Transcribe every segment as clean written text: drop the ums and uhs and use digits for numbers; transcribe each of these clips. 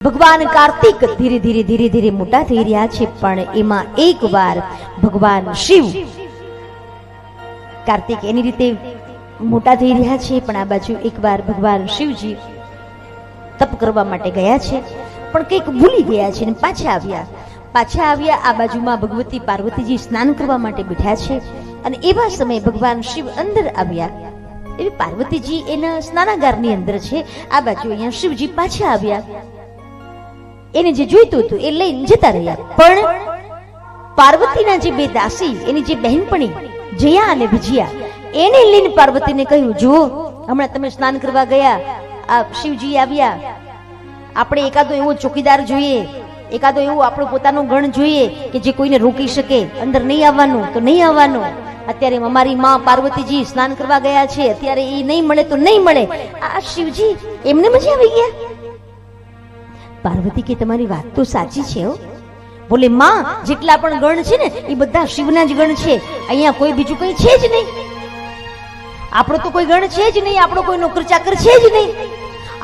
ભગવાન કાર્તિક ધીરે ધીરે ધીરે ધીરે મોટા થઈ રહ્યા છે, પણ એમાં એકવાર ભગવાન શિવ કાર્તિક એની રીતે મોટા થઈ રહ્યા છે, પણ આ બાજુ એકવાર ભગવાન શિવજી તપ કરવા માટે ગયા છે, પણ કંઈક ભૂલી ગયા છે ને પાછા આવ્યા. આ બાજુમાં ભગવતી પાર્વતીજી સ્નાન કરવા માટે બેઠા છે અને એવા સમયે ભગવાન શિવ અંદર આવ્યા. એવી પાર્વતીજી એના સ્નાનાગારની અંદર છે, આ બાજુ અહીંયા શિવજી પાછા આવ્યા. એને જે જોઈતું હતું એ લઈને જતા રહ્યા, પણ પાર્વતીના જે બે દાસી એની જે બહેનપણી જયા અને વિજયા એને લઈને પાર્વતીને કહ્યું, જો હમણાં તમે સ્નાન કરવા ગયા, આ શિવજી આવ્યા, આપણે એકાદો એવો ચોકીદાર જોઈએ, એકાદો એવો આપણો પોતાનો ગણ જોઈએ કે જે કોઈને રોકી શકે. અંદર નહીં આવવાનું તો નહીં આવવાનું. અત્યારે અમારી માં પાર્વતીજી સ્નાન કરવા ગયા છે, અત્યારે એ નહીં મળે તો નહીં મળે. આ શિવજી એમને મજા આવી ગયા. પાર્વતી કે તમારી વાત તો સાચી છે હો. બોલે માં, જેટલા પણ ગણ છે ને એ બધા શિવના જ ગણ છે, અહીંયા કોઈ બીજું કઈ છે જ નહીં. આપણો તો કોઈ ગણ છે જ નહીં, આપણો કોઈ નોકર ચાકર છે જ નહીં.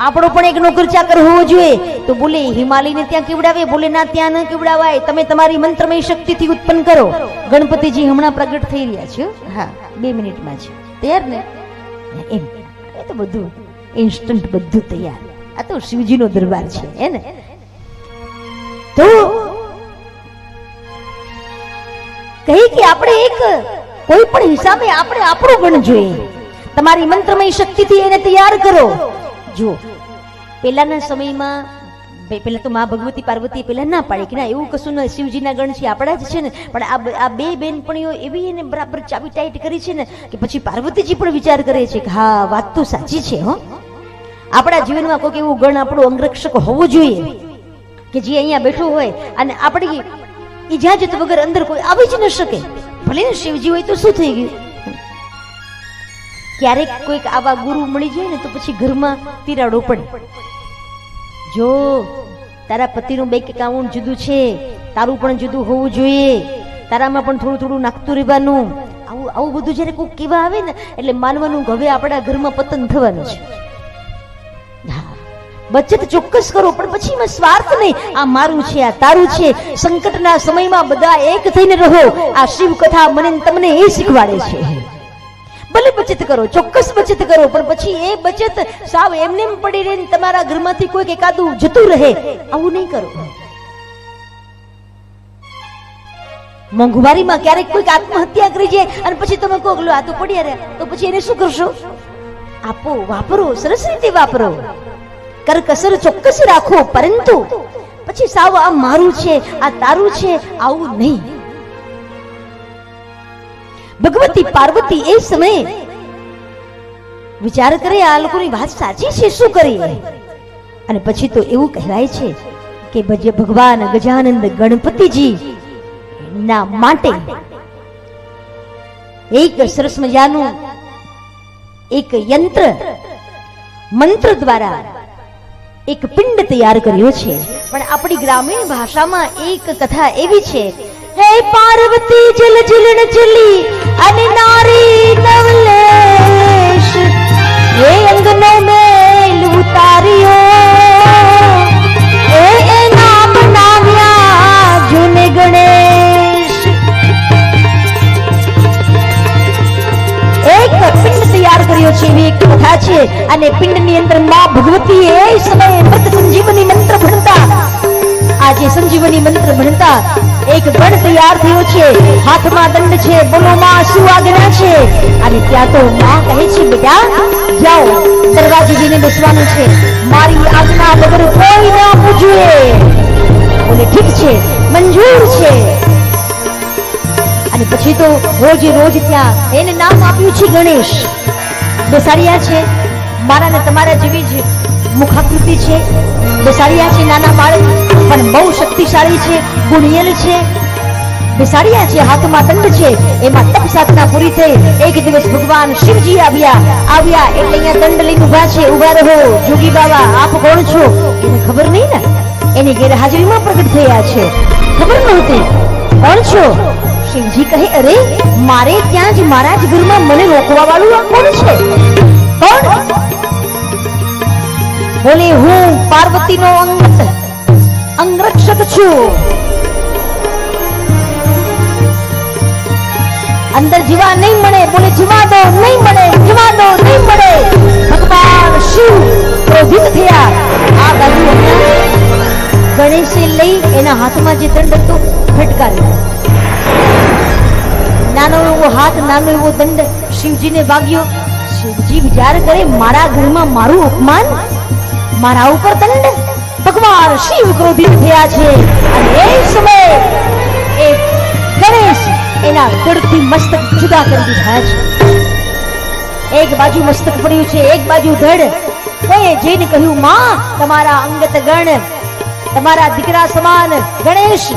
આપણો પણ એક નોકર ચાકર હોવો જોઈએ. તો બોલે હિમાલયને ત્યાં કેવડાવે? બોલે ના, ત્યાં ન કેવડાવાય, તમે તમારી મંત્રમય શક્તિથી ઉત્પન્ન કરો. ગણપતિજી હમણાં પ્રગટ થઈ રહ્યા છે. હા, 2 મિનિટમાં છે. તૈયાર ને? એમ એ તો બધું ઇન્સ્ટન્ટ, બધું તૈયાર. આ તો શિવજીનો દરબાર છે હે ને. તો કહી કે આપણે એક કોઈ પણ હિસાબે આપણે આપણો ગણ જોઈએ, તમારી મંત્રમય શક્તિથી એને તૈયાર કરો. જો પહેલાના સમયમાં પેલા તો માં ભગવતી પાર્વતી પેલા ના પાડી કે ના એવું કશું ન, શિવજીના ગણ છે, આપણા જ છે ને. પણ આ બે બેનપણીઓ એવી એને બરાબર ચાવી ટાઈટ કરી છે ને કે પછી પાર્વતીજી પણ વિચાર કરે છે કે હા, વાત તો સાચી છે હો. આપણા જીવનમાં કોઈક એવું ગણ આપણું અંગરક્ષક હોવું જોઈએ કે જે અહીંયા બેઠો હોય અને આપણી ઇજાજત વગર અંદર કોઈ આવી જ ન શકે. ભલે ને શિવજી હોય તો શું થઈ ગયું? ક્યારેક કોઈક આવા ગુરુ મળી જાય ને તો પછી ઘરમાં તિરાડો પડે. જો તારા પતિનું બેંક એકાઉન્ટ જુદું છે, તારું પણ જુદું હોવું જોઈએ, તારામાં પણ થોડું થોડું નાખતું રહેવાનું. આવું બધું જયારે કોઈ કહેવા આવે ને એટલે માનવાનું કે હવે આપણા ઘરમાં પતન થવાનું છે. બચત ચોક્કસ કરો, પણ પછી એમાં સ્વાર્થ નહીં. આ મારું છે, આ તારું છે. સંકટના સમયમાં બધા એક થઈને રહો. આ શિવ કથા મને તમને એ શીખવાડે છે. ભલે બચત કરો, ચોક્કસ બચત કરો, પણ પછી એ બચત સાવ એમને એમ પડી રહે, તમારા ઘરમાંથી કોઈક એકાદું જતું રહે, આવું નહીં કરો. મોંઘવારીમાં ક્યારેક કોઈક આત્મહત્યા કરી જાય અને પછી તમે કહો આ તો પડ્યા રહ્યા, તો પછી એને શું કરશો? આપો, વાપરો, સરસ રીતે વાપરો, કરકસર ચોક્કસ રાખો, પરંતુ પછી સાવ આ મારું છે, આ તારું છે, આવું નહીં. ભગવતી પાર્વતી એ સમયે વિચાર કરે આ લોકોની વાત સાચી છે, શું કરીએ? અને પછી તો એવું કહેવાય છે કે ભગવાન ગજાનંદ ગણપતિજી ના માટે એક સરસ મજાનું એક મંત્ર દ્વારા એક પિંડ તૈયાર કર્યો છે. પણ આપણી ગ્રામીણ ભાષામાં એક કથા એવી છે, હે પાર્વતી જલ જલણ ચલી અને નારી નવલેશ, હે અંગનો મેલ ઉતાર્યો, એ નામ નામ્યા જુને ગણેશ. એક પિંડ તૈયાર કર્યો છે એવી એક કથા છે. અને પિંડની અંદર માં ભગવતી એ સમયે મૃત સંજીવની મંત્ર ભણતા, આજે સંજીવની મંત્ર ભણતા એક ગણ તૈયાર થયો છે. હાથમાં દંડ છે, બોલો માં શું આજ્ઞા છે? અને ત્યાં તો માં કહે છે, બેટા જાઓ, દરવાજે જઈને બેસવાનું છે, મારી આજ્ઞા વગર કોઈ ના પૂછે. બોલે ઠીક છે, મંજૂર છે. અને પછી તો રોજ ત્યાં એને નામ આપ્યું છે ગણેશ. બેસાડ્યા છે, મારા ને તમારા જેવી જ મુખાકૃતિ છે, બેસાડ્યા છે. નાના બાળક પણ બહુ શક્તિશાળી છે, ગુણિયલ છે. બેસાડ્યા છે, હાથમાં દંડ છે, એમાં તપ સાધના પૂરી થઈ. એક દિવસ ભગવાન શિવજી આવ્યા એટલે અહીંયા દંડ લઈને ઉભા રહો. જોગી બાબા આપ કોણ છો? એને ખબર નહીં ને, એની ગેરહાજરીમાં પ્રગટ થયા છે, ખબર નહોતી. કોણ છો? શિવજી કહે, અરે મારે ત્યાં જ મારા જ ઘરમાં મને રોકવા વાળું આ કોણ છે? કોણ? બોલે હું પાર્વતીનો અંગત છું. અંદર જીવા નહીં મળે, બોલે જીવા દો નહીં મળે, જીવા દો નહીં મળે. ભગવાન શિવ ક્રોધિત થયા. આ બાજુ ગણેશે લઈ એના હાથમાં જે દંડ હતો ફટકાર્યો. નાનો એવો હાથ, નાનો એવો દંડ શિવજીને વાગ્યો. શિવજી વિચાર કરે, મારા ઘરમાં મારું અપમાન, મારા ઉપર દંડ. ભગવાન શિવ ક્રોધિત થયા છે અને એ સમયે એ ગણેશ એના ધડથી મસ્તક જુદા કરી દીધા છે. એક બાજુ મસ્તક પડ્યું છે, એક બાજુ ધડ. કોઈએ જઈને કહ્યું, માં તમારા અંગત ગણ, તમારા દીકરા સમાન ગણેશ,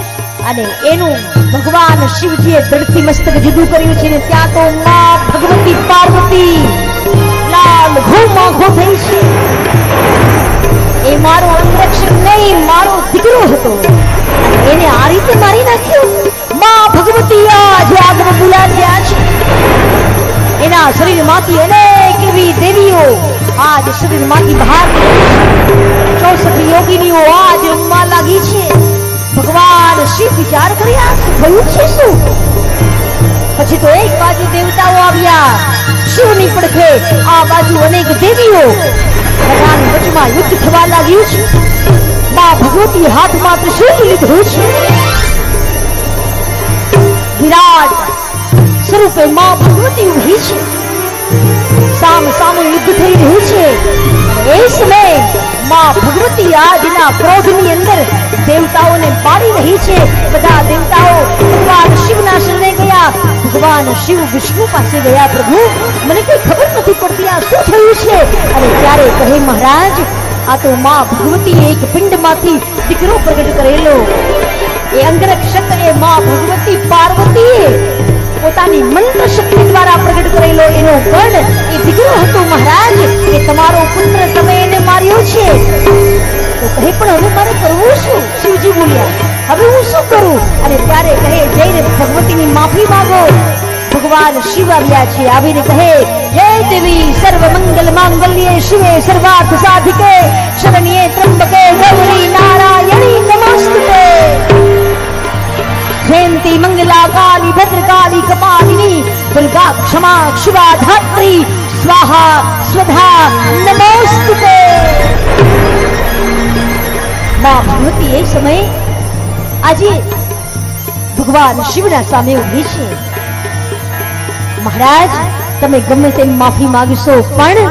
અને એનું ભગવાન શિવજીએ ધડથી મસ્તક જુદું કર્યું છે. ને ત્યાં તો માં ભગવતી પાર્વતી લાલ ઘૂમ આંખો થઈ છે. એ મારો અંગરક્ષક નહીં, મારો દીકરો હતો, એને આ રીતે મારી નાખ્યો. માં ભગવતી આજે આગળ બોલાવ્યા છે. એના શરીરમાંથી અનેક એવી દેવીઓ આજ શરીરમાંથી બહાર 64 યોગીનીઓ આજ રમવા લાગી છે. ભગવાન શિવ વિચાર કર્યા, શું થયું છે શું? પછી તો એક બાજુ દેવતાઓ આવ્યા શિવની પડખે, આ બાજુ અનેક દેવીઓ. ભગવાન વચમાં યુદ્ધ થવા લાગ્યું છે. માં ભગવતી હાથમાં ત્રિશૂળ લીધું છે. વિરાટ સ્વરૂપે માં ભગવતી ઉભી છે. સામ સામે યુદ્ધ થઈ રહ્યું છે. એ સમયે માં ભગવતી આજના ક્રોધની અંદર દેવતાઓને પાડી રહી છે. બધા દેવતાઓ ભગવાન શિવના શરણે ગયા. ભગવાન શિવ વિષ્ણુ પાસે ગયા, પ્રભુ મને કઈ ખબર નથી પડતી, આ શું થયું છે? અને ત્યારે કહે, મહારાજ આ તો માં ભગવતી એક પિંડમાંથી દીકરો પ્રગટ કરેલો. એ અંગરક્ષક એ માં ભગવતી પાર્વતીએ પોતાની મંત્ર શક્તિ દ્વારા પ્રગટ કરેલો એનો ગણ એ દીકરો હતો. મહારાજ એ તમારો પુત્ર, તમે એને માર્યો છે. તો કહે, પણ હવે મારે કરવું શું? શિવજી બોલ્યા, હવે હું શું કરું? અને ત્યારે કહે, જઈને ભગવતીની માફી માંગો. ભગવાન શિવ આવ્યા છે. આવીને કહે, હે દેવી સર્વ મંગલ માંગલ્યે શિવે સર્વાર્થ સાધિકે શરણ્યે ત્રંબકે ગૌરી નારાયણી નમસ્તુતે. જયંતી મંગલા કાલી ભદ્રકાલી કપાલિની દુર્ગા ક્ષમા શિવા ધાત્રી સ્વાહા સ્વધા નમોસ્તુતે. માં ભગવતી એ સમયે આજે ભગવાન શિવના સામે ઉભી છે. મહારાજ તમે ગમે તેમ માફી માંગશો, પણ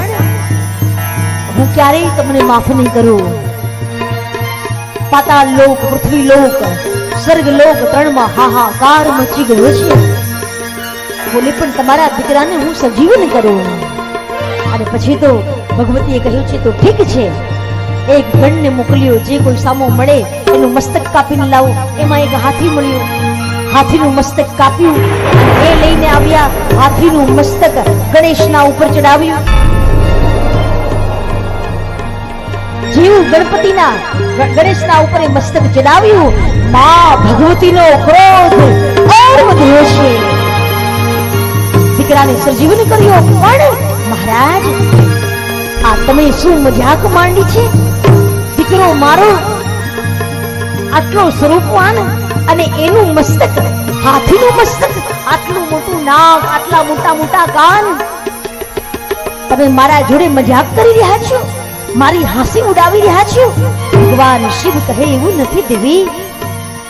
હું ક્યારેય તમને માફ નહીં કરું. પાતાળ લોક, પૃથ્વી લોક, સ્વર્ગ લોક ત્રણમાં હાહાકાર મચી ગયો છે. બોલે, પણ તમારા દીકરાને હું સજીવન કરું. અને પછી તો ભગવતીએ કહ્યું છે, તો ઠીક છે, એક ગણને મોકલ્યો, જે કોઈ સામો મળે એનું મસ્તક કાપીને લાવો. એમાં એક હાથી મળ્યો. હાથીનું મસ્તક કાપ્યું, એ લઈને આવ્યા. હાથીનું મસ્તક ગણેશના ઉપર ચડાવ્યું. જેવું ગણપતિના ગણેશના ઉપર એ મસ્તક ચડાવ્યું, માં ભગવતીનો ક્રોધ ઓર વધ્યો છે. દીકરાને સજીવન કર્યો. પણ મહારાજ આ તમે શું મજાક માંડી છે? દીકરો મારો આટલો સ્વરૂપવાન અને એનું મસ્તક, હાથીનું મસ્તક, આટલું મોટું નાક, આટલા મોટા મોટા કાન, તમે મારા જોડે મજાક કરી રહ્યા છો, મારી હાંસી ઉડાવી રહ્યા છો. ભગવાન શિવ કહે, એવું નથી દેવી,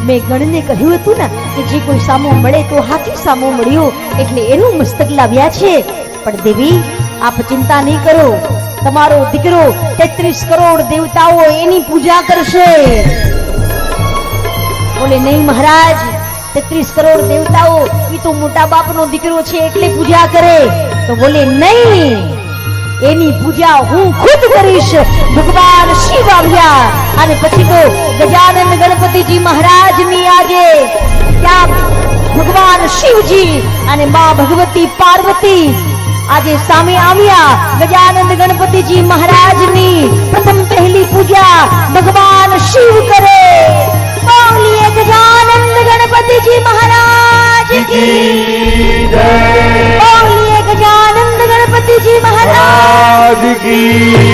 મેં ગણને કહ્યું હતું ને કે જે કોઈ સામો મળે તો હાથી સામો મળ્યો એટલે એનું મસ્તક લાવ્યા છે. પણ દેવી આપ ચિંતા નહીં કરો, તમારો દીકરો 33 કરોડ દેવતાઓ એની પૂજા કરશે. બોલે, નહીં મહારાજ, 33 કરોડ દેવતાઓ એ તો મોટા બાપનો દીકરો છે એટલે પૂજા કરે. તો બોલે, નહીં, એની પૂજા હું ખુદ કરીશ. ભગવાન શિવ આવ્યા અને પછી તો ગજાનંદ ગણપતિજી મહારાજની આજે ત્યાં ભગવાન શિવજી અને માં ભગવતી પાર્વતી આજે સામે આવ્યા. ગજાનંદ ગણપતિજી મહારાજની પ્રથમ પહેલી પૂજા ભગવાન શિવ કરે. બોલીએ ગજાનંદ ગણપતિજી મહારાજ કી જય. બોલીએ ગજાનંદ ગણપતિજી મહારાજ કી